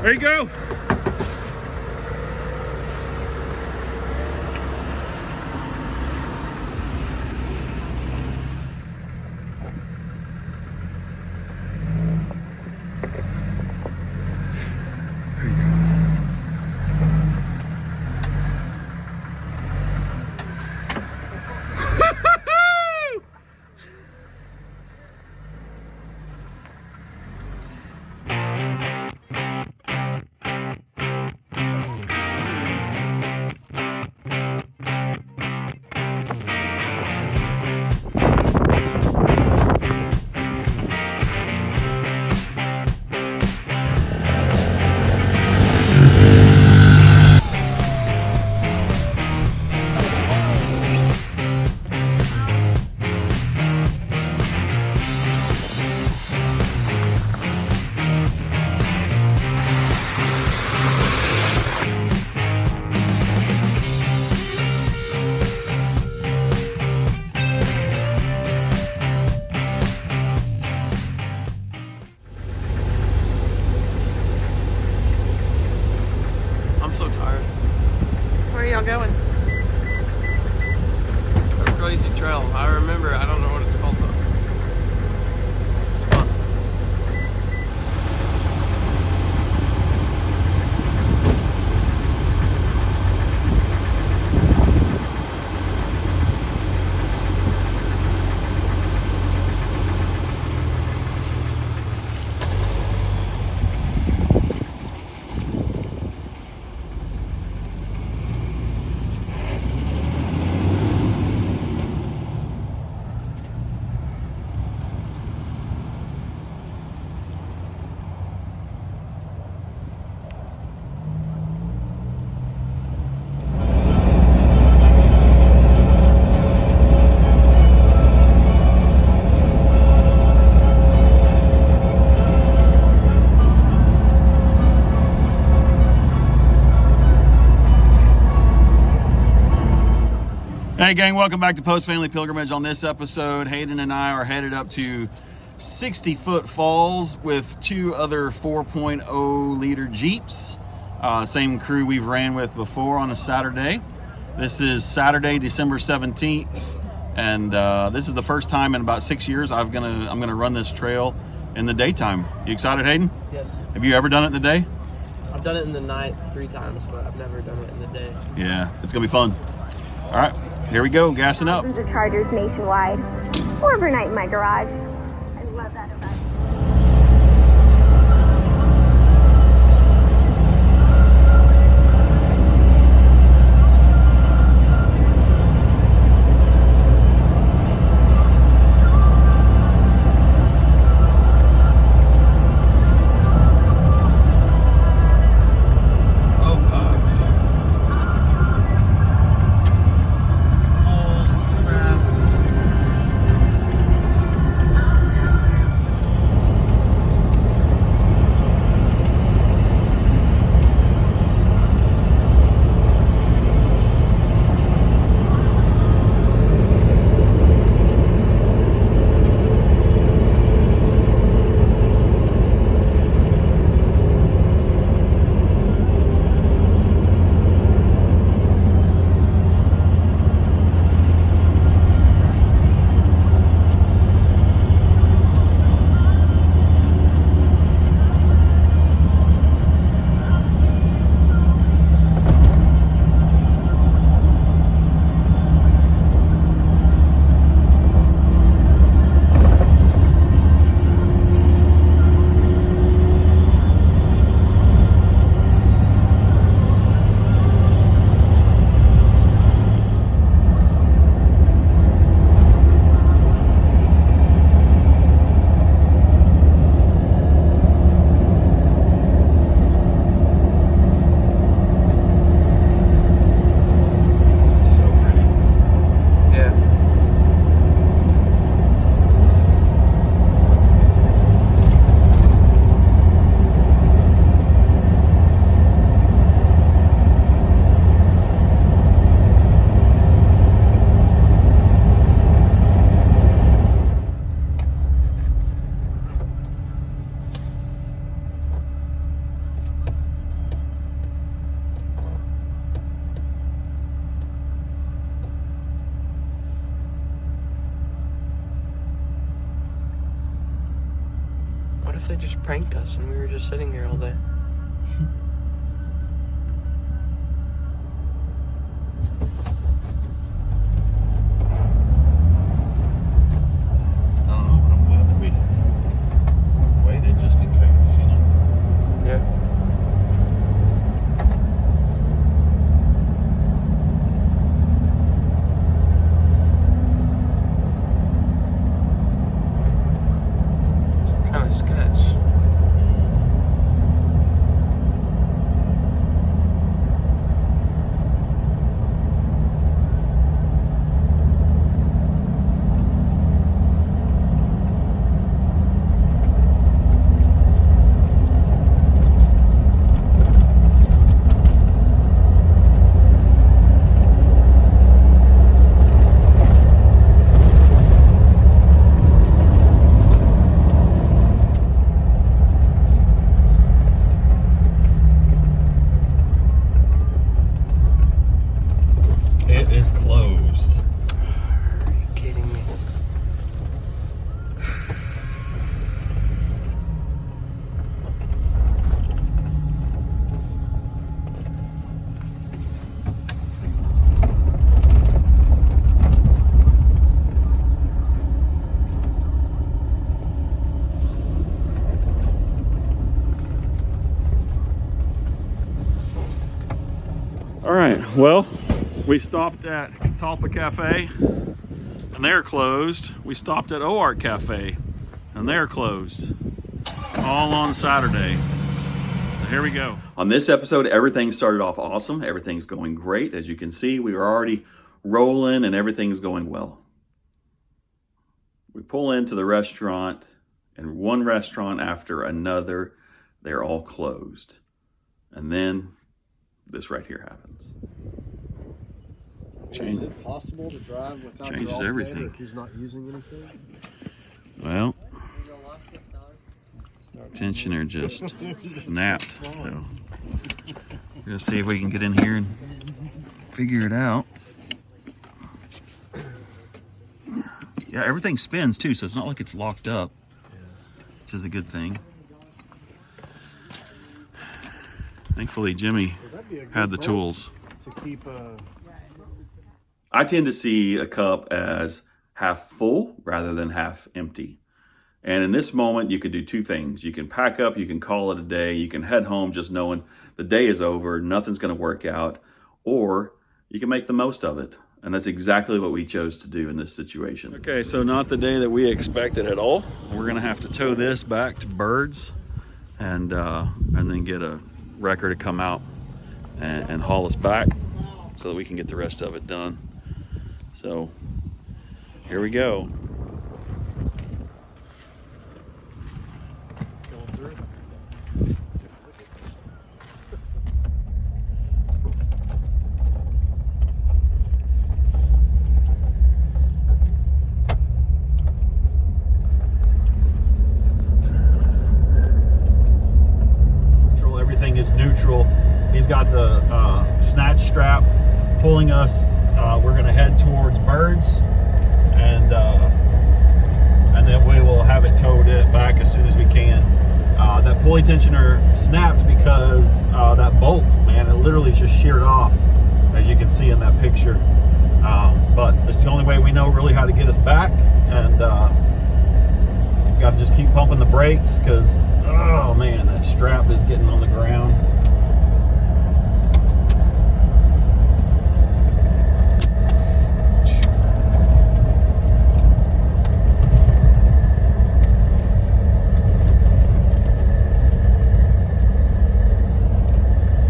There you go. I'm so tired. Where are y'all going? A crazy trail. I remember, I don't know what it's called though. It's fun. Hey gang, welcome back to Post Family Pilgrimage. On this episode, Hayden and I are headed up to 60-foot falls with two other 4.0 liter Jeeps. Same crew we've ran with before on a Saturday. This is Saturday, December 17th, and this is the first time in about 6 years I'm gonna run this trail in the daytime. You excited, Hayden? Yes. Have you ever done it in the day? I've done it in the night 3 times, but I've never done it in the day. Yeah, it's gonna be fun. All right, here we go, gassing up. Thousands of chargers nationwide, or overnight in my garage. I love that about it. if they just pranked us and we were just sitting here all day? I don't know, but I'm glad that we waited just in case, you know. Yeah. Kind of sketch. It is closed. Are you kidding me? All right, well, we stopped at Catalpa Cafe and they're closed. We stopped at Oark Cafe and they're closed. All on Saturday. So here we go. On this episode, everything started off awesome. Everything's going great. As you can see, we were already rolling and everything's going well. We pull into the restaurant and one restaurant after another, they're all closed. And then this right here happens. Is it possible to drive without changes your alternator everything. if he's not using anything? Well, tensioner just snapped. So we're gonna see if we can get in here and figure it out. Yeah, everything spins too, so it's not like it's locked up, which is a good thing. Thankfully, Jimmy had the tools. To keep I tend to see a cup as half full rather than half empty. And in this moment, you could do two things. You can pack up, you can call it a day, you can head home just knowing the day is over, nothing's going to work out, or you can make the most of it. And that's exactly what we chose to do in this situation. Okay, so not the day that we expected at all. We're going to have to tow this back to Birds and then get a wrecker to come out and haul us back so that we can get the rest of it done. So here we go. Everything is neutral. He's got the snatch strap pulling us. We're going to head towards Birds, and then we will have it towed back as soon as we can. That pulley tensioner snapped because that bolt, man, it literally just sheared off, as you can see in that picture. But it's the only way we know really how to get us back, and got to just keep pumping the brakes because, oh man, that strap is getting on the ground.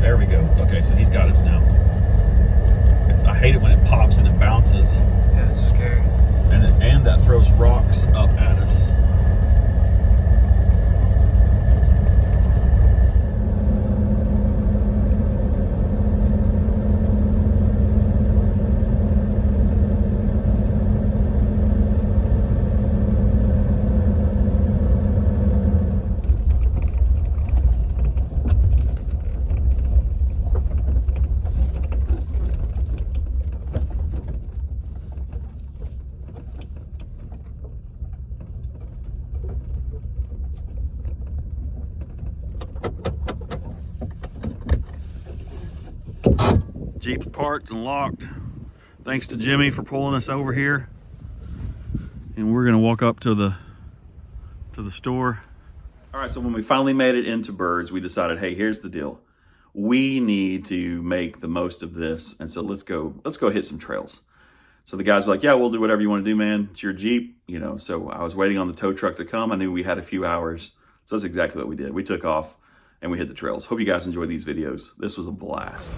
There we go. Okay, so he's got us now. I hate it when it pops and it bounces. Yeah, it's scary. And that throws rocks up at us. Jeep's parked and locked. Thanks to Jimmy for pulling us over here. And we're gonna walk up to the store. All right, so when we finally made it into Birds, we decided, hey, here's the deal. We need to make the most of this. And so let's go hit some trails. So the guys were like, yeah, we'll do whatever you want to do, man. It's your Jeep, you know. So I was waiting on the tow truck to come. I knew we had a few hours. So that's exactly what we did. We took off and we hit the trails. Hope you guys enjoy these videos. This was a blast.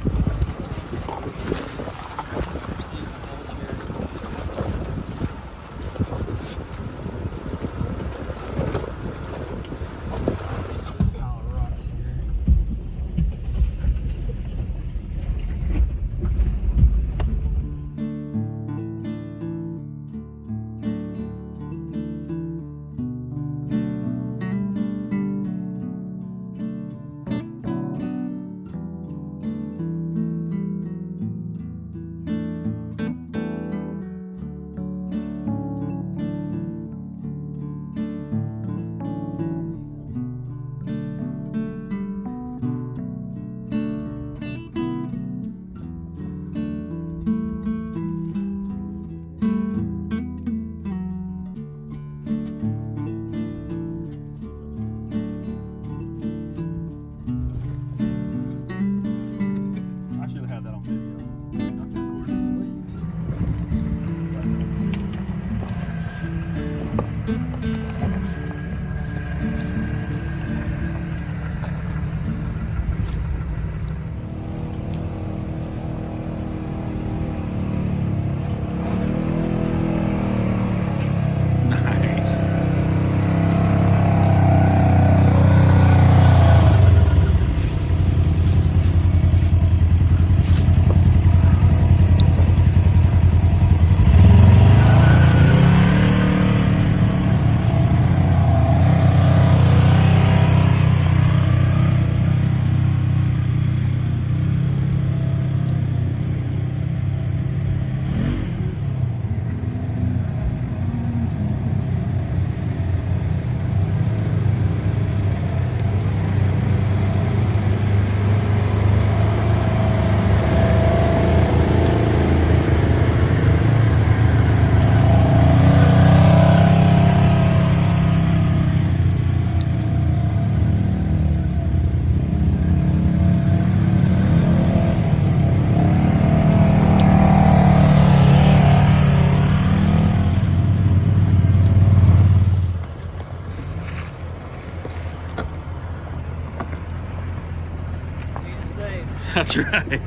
That's right.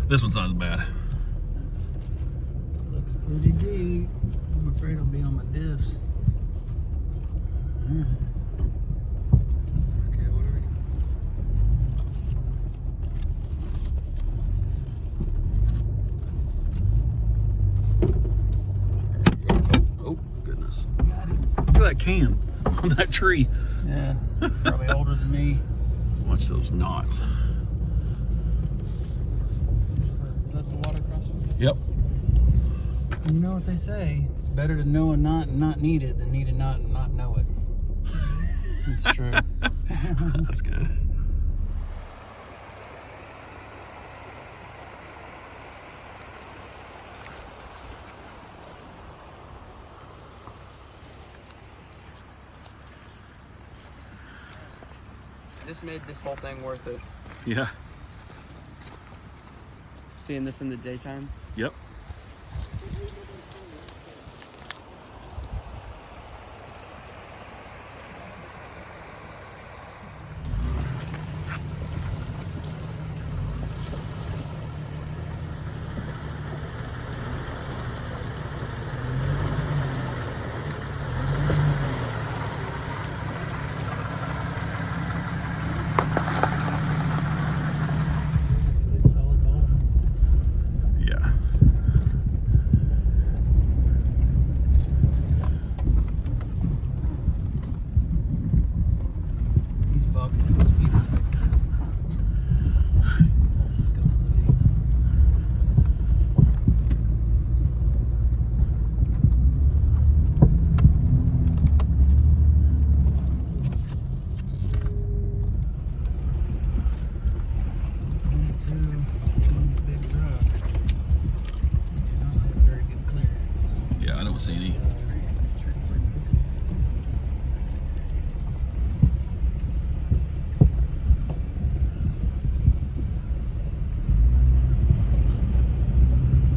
This one's not as bad. Looks pretty deep. I'm afraid I'll be on my diffs. Alright. Okay, what are we? Oh, goodness. Got it. Look at that can on that tree. Yeah, probably older than me. Watch those knots. Let the water cross it. Yep. You know what they say? It's better to know and not need it than need it not and not know it. It's true. That's good. This made this whole thing worth it. Yeah. Seeing this in the daytime. Yep. Good solid bottom. Yeah. He's fucked with mosquitoes. Let's go with these. Big rocks. Do not have very good clearance. Yeah, I don't see any.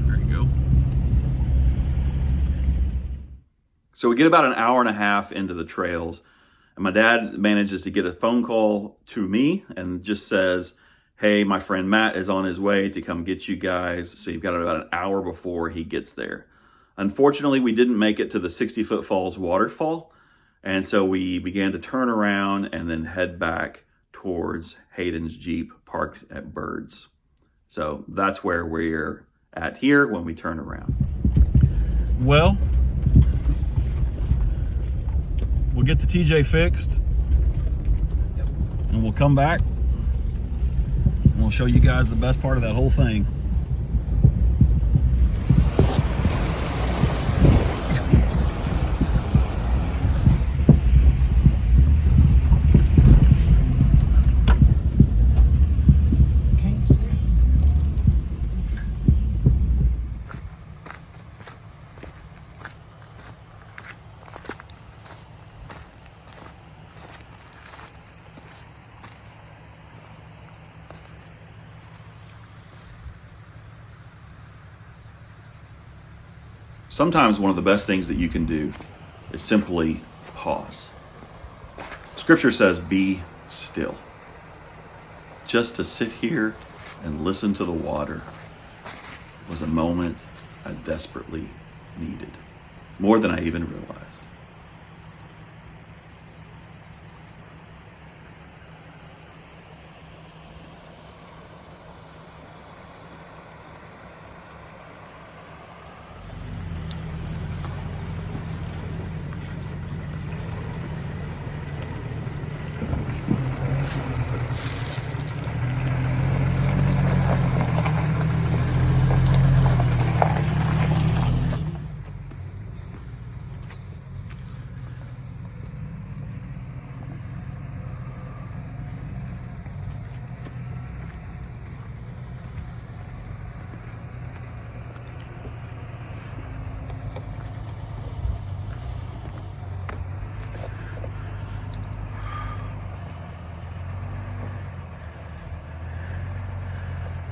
There you go. So we get about an hour and a half into the trails, and my dad manages to get a phone call to me and just says, hey, my friend Matt is on his way to come get you guys. So you've got about an hour before he gets there. Unfortunately, we didn't make it to the 60-foot Falls waterfall. And so we began to turn around and then head back towards Hayden's Jeep parked at Birds. So that's where we're at here when we turn around. Well, we'll get the TJ fixed and we'll come back and we'll show you guys the best part of that whole thing. Can't see. Sometimes one of the best things that you can do is simply pause. Scripture says, be still. Just to sit here and listen to the water was a moment I desperately needed, more than I even realized.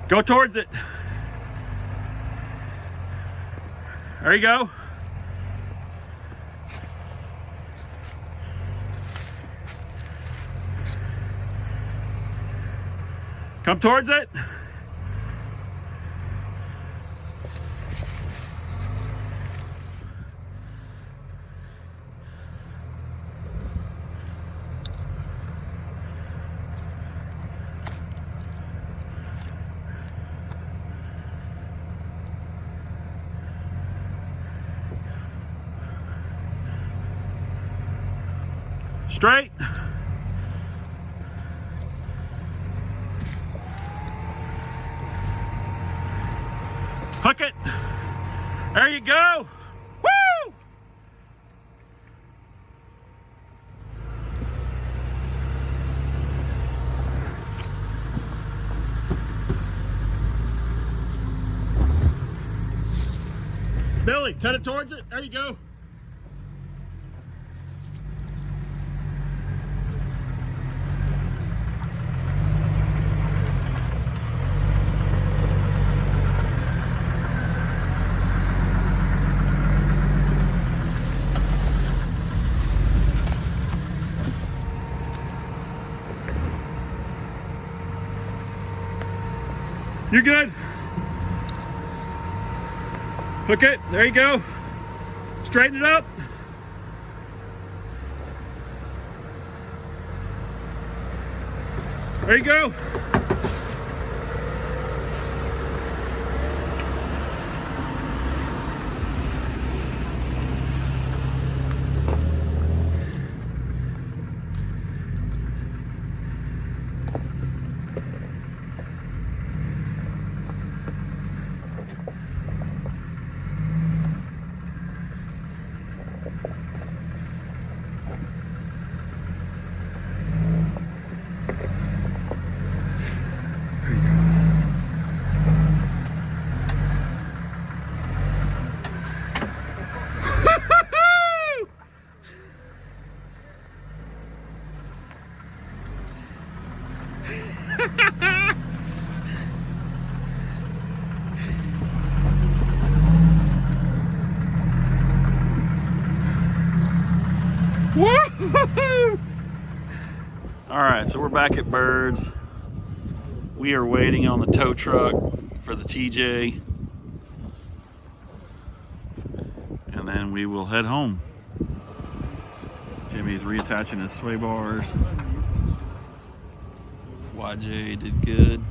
Go towards it. There you go. Come towards it. Straight. Hook it. There you go. Woo! Billy, cut it towards it. There you go. You're good. Hook it. There you go. Straighten it up. There you go. Woo-hoo-hoo! All right, so we're back at Birds. We are waiting on the tow truck for the TJ. And then we will head home. Jimmy's reattaching his sway bars. YJ did good.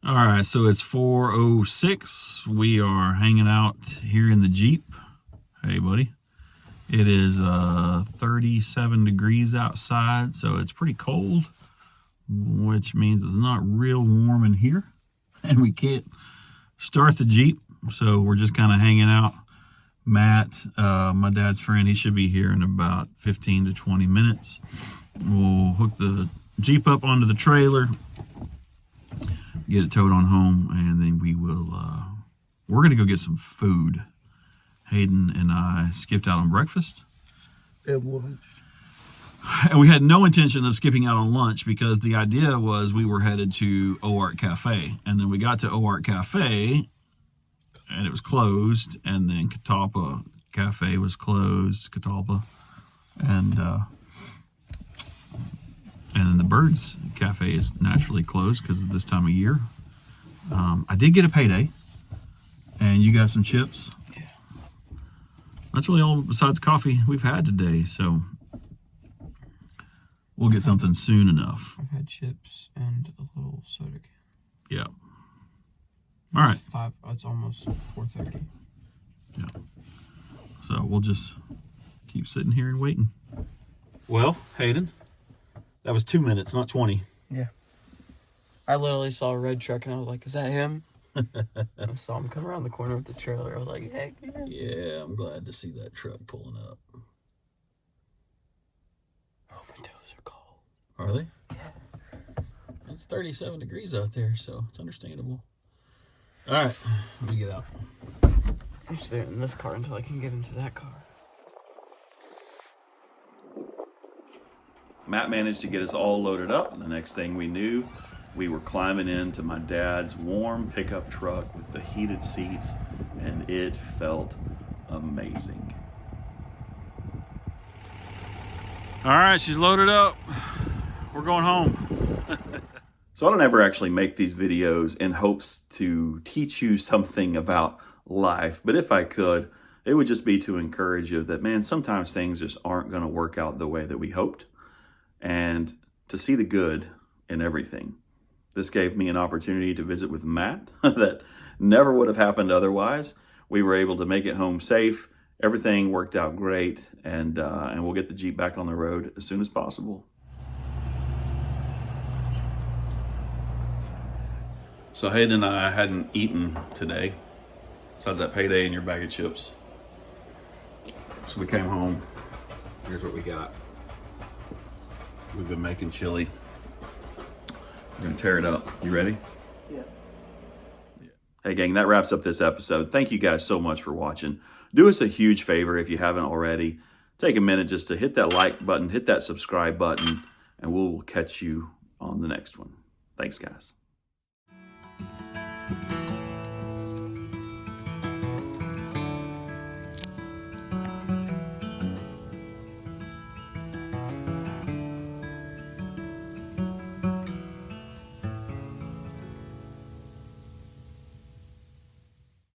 All right, so it's 4:06. We are hanging out here in the Jeep. Hey, buddy. It is 37 degrees outside, so it's pretty cold, which means it's not real warm in here, and we can't start the Jeep, so we're just kind of hanging out. Matt, my dad's friend, he should be here in about 15 to 20 minutes. We'll hook the Jeep up onto the trailer, get it towed on home, and then we will, we're going to go get some food. Hayden and I skipped out on breakfast. It was. And we had no intention of skipping out on lunch because the idea was we were headed to Oark Cafe. And then we got to Oark Cafe and it was closed. And then Catalpa Cafe was closed, Catalpa. And then the Birds Cafe is naturally closed because of this time of year. I did get a payday. And you got some chips. Yeah. That's really all besides coffee we've had today. So we'll get something soon enough. I've had chips and a little soda can. Yeah. All right. It's almost 4:30. Yeah. So we'll just keep sitting here and waiting. Well, Hayden, that was 2 minutes, not 20. Yeah. I literally saw a red truck and I was like, is that him? I saw him come around the corner with the trailer. I was like, heck yeah. Yeah, I'm glad to see that truck pulling up. Oh, my toes are cold. Are they? Yeah. It's 37 degrees out there, so it's understandable. All right, let me get out. I'm staying in this car until I can get into that car. Matt managed to get us all loaded up, and the next thing we knew, we were climbing into my dad's warm pickup truck with the heated seats, and it felt amazing. All right, she's loaded up. We're going home. So I don't ever actually make these videos in hopes to teach you something about life, but if I could, it would just be to encourage you that, man, sometimes things just aren't going to work out the way that we hoped, and to see the good in everything. This gave me an opportunity to visit with Matt that never would have happened otherwise. We were able to make it home safe. Everything worked out great, and we'll get the Jeep back on the road as soon as possible. So Hayden and I hadn't eaten today, besides that payday and your bag of chips. So we came home. Here's what we got. We've been making chili. We're gonna tear it up. You ready? Yeah. Hey gang, that wraps up this episode. Thank you guys so much for watching. Do us a huge favor if you haven't already. Take a minute just to hit that like button, hit that subscribe button, and we'll catch you on the next one. Thanks guys.